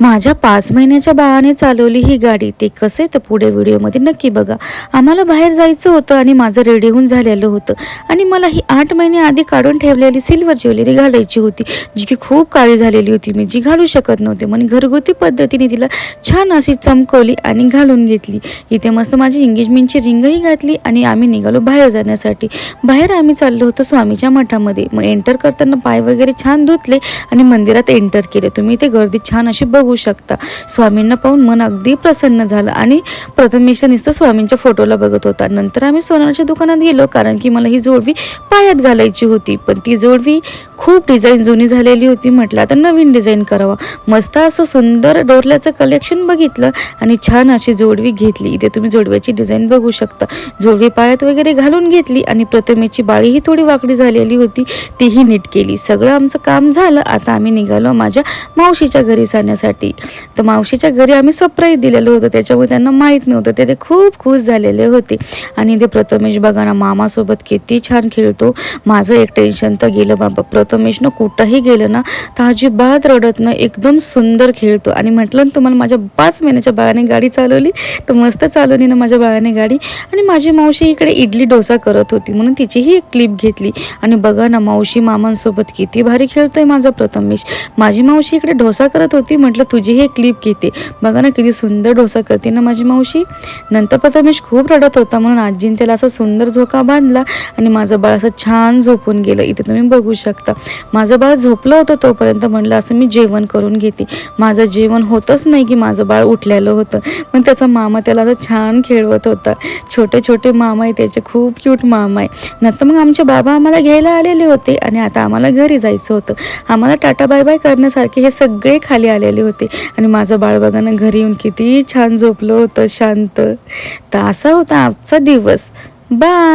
माझ्या 5 महिन्याच्या बाळाने चालवली ही गाडी. ते कसे तर पुढे व्हिडिओमध्ये नक्की बघा. आम्हाला बाहेर जायचं होतं आणि माझं रेडी होऊन झालेलं होतं आणि मला ही 8 महिने आधी काढून ठेवलेली सिल्वर ज्वेलरी घालायची होती, जी की खूप काळी झालेली होती. मी जी घालू शकत नव्हते म्हणून घरगुती पद्धतीने तिला छान अशी चमकवली आणि घालून घेतली. इथे मस्त माझी एंगेजमेंटची रिंगही घातली आणि आम्ही निघालो बाहेर जाण्यासाठी. बाहेर आम्ही चाललो होतो स्वामीच्या मठामध्ये. मग एंटर करताना पाय वगैरे छान धुतले आणि मंदिरात एंटर केले. तुम्ही इथे गर्दी छान अशी बघू शकता. स्वामींना पाहून मन अगदी प्रसन्न झालं आणि प्रथमेश नुसतं स्वामींच्या फोटोला बघत होता. नंतर आम्ही सोनाराच्या दुकानात गेलो, कारण की मला ही जोडवी पायात घालायची होती, पण ती जोडवी खूप डिझाईन जुनी झालेली होती. म्हटलं आता नवीन डिझाईन करावं. मस्त असं सुंदर डोरल्याचं कलेक्शन बघितलं आणि छान अशी जोडवी घेतली. इथे तुम्ही जोडव्याची डिझाईन बघू शकता. जोडवी पायात वगैरे घालून घेतली आणि प्रथमेशची बाळीही थोडी वाकडी झालेली होती, तीही नीट केली. सगळं आमचं काम झालं. आता आम्ही निघालो माझ्या मावशीच्या घरी जाण्यासाठी. तर मावशीच्या घरी आम्ही सरप्राईज दिलेलं होतं, त्याच्यामुळे त्यांना माहीत नव्हतं. ते खूप खुश झालेले होते. आणि ते प्रथमेश बघा ना, मामासोबत किती छान खेळतो. माझं एक टेन्शन तर गेलं बाबा. प्रथमेशनं कुठंही गेलं ना तर अजिबात रडत नाही, एकदम सुंदर खेळतो. आणि म्हटलं ना तुम्हाला, माझ्या 5 महिन्याच्या बाळाने गाडी चालवली तर मस्त चालवली ना माझ्या बाळाने गाडी. आणि माझी मावशी इकडे इडली डोसा करत होती म्हणून तिचीही एक क्लिप घेतली. आणि बघा ना, मावशी मामांसोबत किती भारी खेळतोय माझा प्रथमेश. माझी मावशी इकडे डोसा करत होती, म्हटलं तुझी हे क्लिप घेते. बघा ना किती सुंदर डोसा करते ना माझी मावशी. नंतर प्रथमेश खूप रडत होता म्हणून आजीने त्याला असा सुंदर झोका बांधला आणि माझं बाळ असं छान झोपून गेलं. इथे तुम्ही बघू शकता. माझं बाळ झोपलं होतं तोपर्यंत म्हणलं असं मी जेवण करून घेते. माझं जेवण होतच नाही की माझं बाळ उठलेलं होतं. पण त्याचा मामा त्याला असं छान खेळवत होता. छोटे छोटे मामा आहे त्याचे, खूप क्यूट मामा आहे. नंतर मग आमचे बाबा आम्हाला घ्यायला आलेले होते आणि आता आम्हाला घरी जायचं होतं. आम्हाला टाटा बाय बाय करण्यासारखे हे सगळे खाली आलेले होते. आणि माझं बाळ बघा ना घरी येऊन किती छान झोपलं होतं शांत. तर असा होता आजचा दिवस. बाय.